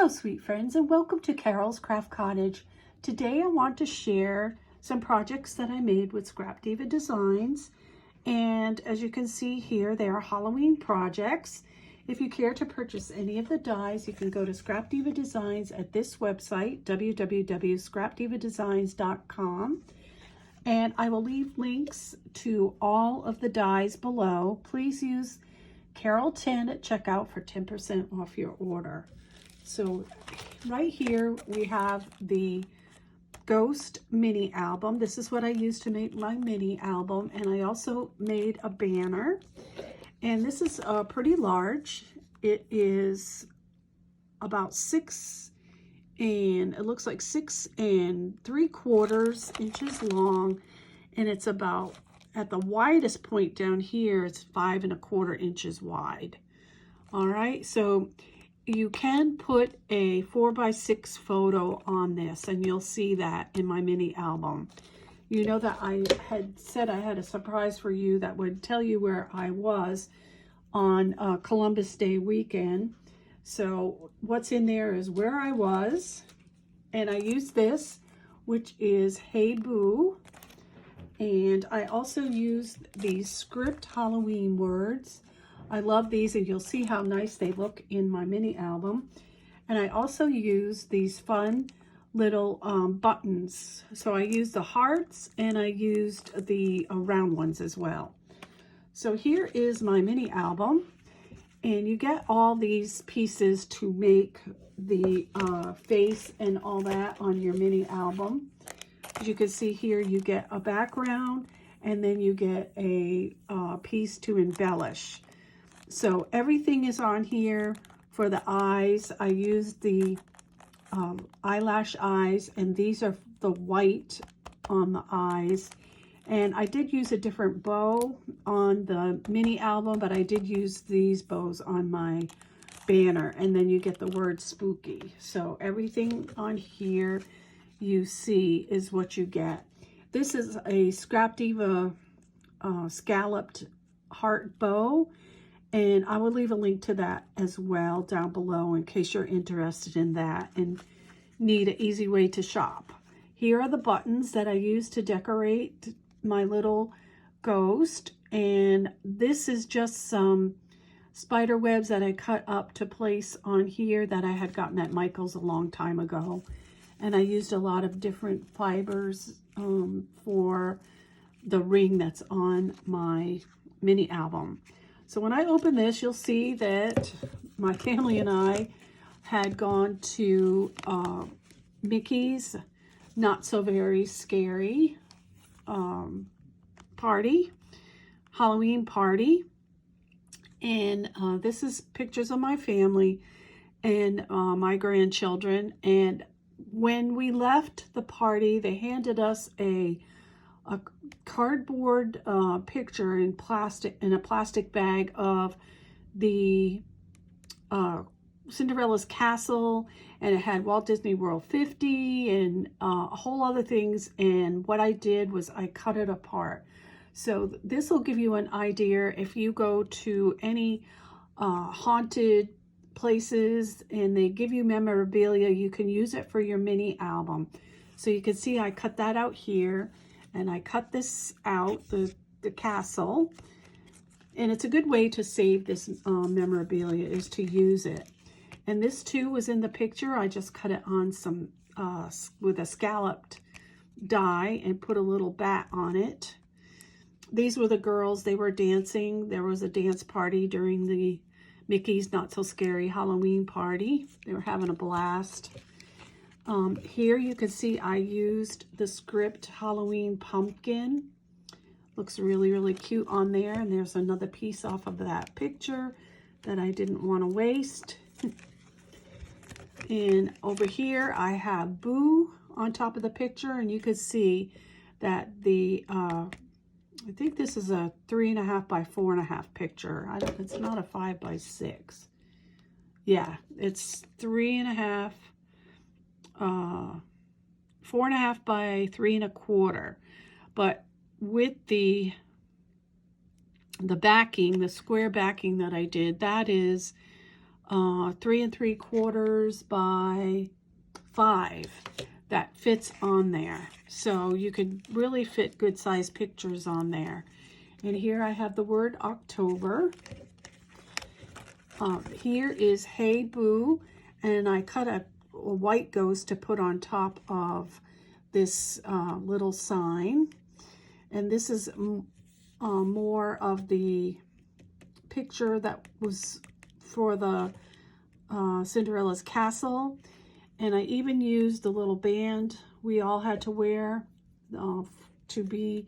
Hello sweet friends, and welcome to Carol's Craft Cottage. Today I want to share some projects that I made with Scrapdiva Designs, and as you can see here they are Halloween projects. If you care to purchase any of the dies, you can go to Scrapdiva Designs at this website, www.scrapdivadesigns.com, and I will leave links to all of the dies below. Please use Carol10 at checkout for 10% off your order. So right here we have the Ghost mini album. This is what I used to make my mini album, and I also made a banner, and this is pretty large. It is about 6 and it looks like 6 3/4 inches long, and it's about, at the widest point down here, it's 5 1/4 inches wide. All right, so you can put a 4x6 photo on this, and you'll see that in my mini album. You know that I had said I had a surprise for you that would tell you where I was on Columbus Day weekend. So what's in there is where I was, and I used this, which is Hey Boo, and I also used these script Halloween words. I love these, and you'll see how nice they look in my mini album. And I also use these fun little buttons. So I used the hearts, and I used the round ones as well. So here is my mini album, and you get all these pieces to make the face and all that on your mini album. As you can see here, you get a background, and then you get a piece to embellish. So everything is on here. For the eyes, I used the eyelash eyes, and these are the white on the eyes. And I did use a different bow on the mini album, but I did use these bows on my banner. And then you get the word spooky. So everything on here you see is what you get. This is a Scrapdiva scalloped heart bow, and I will leave a link to that as well down below in case you're interested in that and need an easy way to shop. Here are the buttons that I used to decorate my little ghost, and this is just some spider webs that I cut up to place on here that I had gotten at Michael's a long time ago. And I used a lot of different fibers for the ring that's on my mini album. So when I open this, you'll see that my family and I had gone to Mickey's Not So Very Scary party, Halloween party. And this is pictures of my family and my grandchildren. And when we left the party, they handed us a cardboard picture in a plastic bag of the Cinderella's castle, and it had Walt Disney World 50 and a whole other things. And what I did was I cut it apart. So this will give you an idea if you go to any haunted places and they give you memorabilia, you can use it for your mini album. So you can see I cut that out here, and I cut this out, the castle, and it's a good way to save this memorabilia is to use it. And this too was in the picture. I just cut it on some with a scalloped die and put a little bat on it. These were the girls. They were dancing. There was a dance party during the Mickey's Not So Scary Halloween party. They were having a blast. Here you can see I used the script Halloween pumpkin. Looks really, really cute on there. And there's another piece off of that picture that I didn't want to waste. And over here I have Boo on top of the picture, and you can see that the I think this is a 3.5 by 4.5 picture. It's not a 5 by 6. Yeah, it's 3.5, 4.5 by 3.25. But with the backing, the square backing that I did, that is 3 3/4 by 5 that fits on there. So you could really fit good size pictures on there. And here I have the word October. Here is Hey Boo, and I cut a white ghost to put on top of this little sign. And this is more of the picture that was for the Cinderella's castle. And I even used the little band we all had to wear to be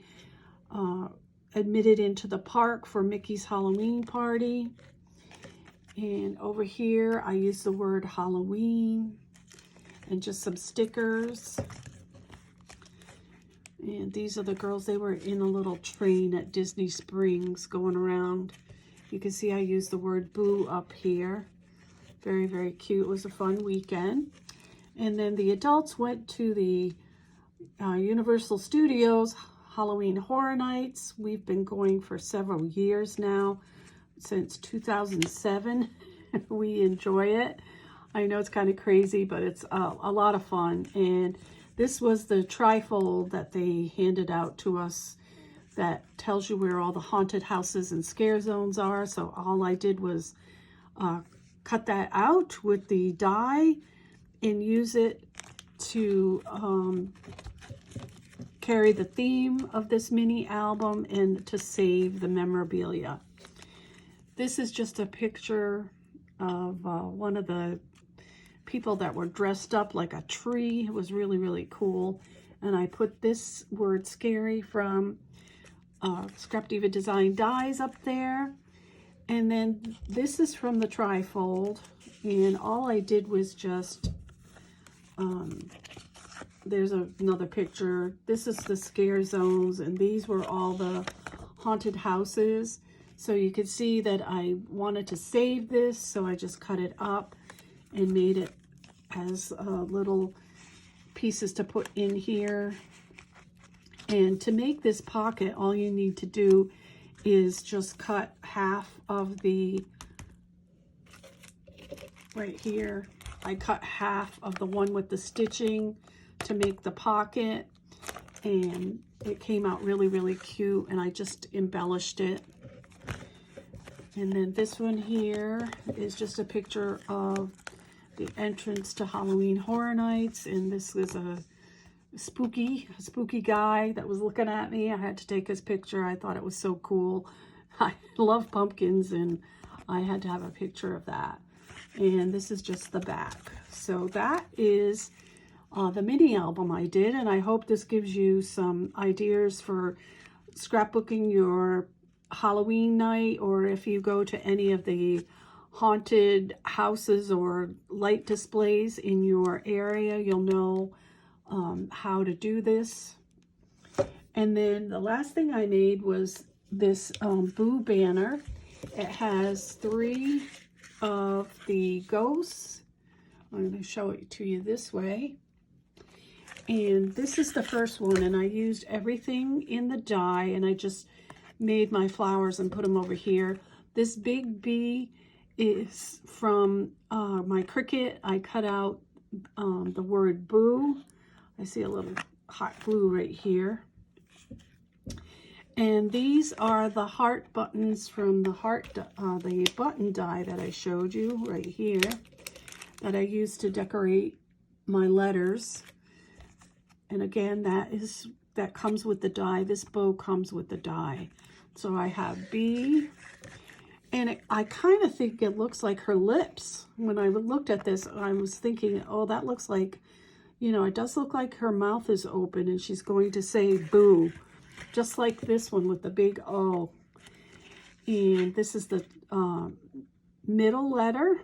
admitted into the park for Mickey's Halloween party. And over here, I used the word Halloween and just some stickers. And these are the girls. They were in a little train at Disney Springs going around. You can see I used the word Boo up here. Very, very cute. It was a fun weekend. And then the adults went to the Universal Studios Halloween Horror Nights. We've been going for several years now, since 2007. We enjoy it. I know it's kind of crazy, but it's a lot of fun. And this was the trifold that they handed out to us that tells you where all the haunted houses and scare zones are. So all I did was cut that out with the die and use it to carry the theme of this mini album and to save the memorabilia. This is just a picture of one of the people that were dressed up like a tree. It was really, really cool. And I put this word scary from Scrapdiva Design Dies up there. And then this is from the trifold. And all I did was just, there's another picture. This is the scare zones, and these were all the haunted houses. So you can see that I wanted to save this, so I just cut it up and made it as little pieces to put in here. And to make this pocket, all you need to do is just cut half of the, right here, I cut half of the one with the stitching to make the pocket, and it came out really, really cute, and I just embellished it. And then this one here is just a picture of the entrance to Halloween Horror Nights, and this was a spooky guy that was looking at me. I had to take his picture. I thought it was so cool. I love pumpkins, and I had to have a picture of that. And this is just the back. So that is the mini album I did, and I hope this gives you some ideas for scrapbooking your Halloween night, or if you go to any of the haunted houses or light displays in your area, you'll know how to do this. And then the last thing I made was this Boo banner. It has 3 of the ghosts. I'm going to show it to you this way. And this is the first one, and I used everything in the die, and I just made my flowers and put them over here. This big bee is from my Cricut. I cut out the word Boo. I see a little hot glue right here. And these are the heart buttons from the the button die that I showed you right here, that I used to decorate my letters. And again, that comes with the die. This bow comes with the die. So I have B, and I kind of think it looks like her lips. When I looked at this, I was thinking, oh, that looks like, you know, it does look like her mouth is open and she's going to say boo, just like this one with the big O. And this is the middle letter,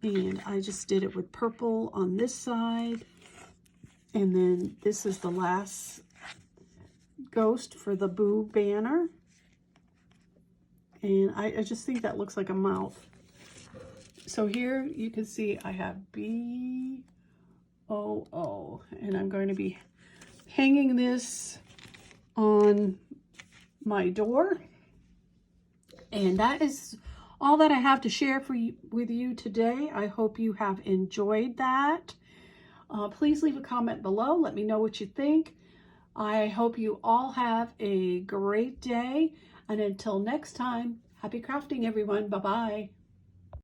and I just did it with purple on this side. And then this is the last ghost for the Boo banner. And I just think that looks like a mouth. So here you can see I have B-O-O. And I'm going to be hanging this on my door. And that is all that I have to share with you today. I hope you have enjoyed that. Please leave a comment below. Let me know what you think. I hope you all have a great day. And until next time, happy crafting, everyone. Bye-bye.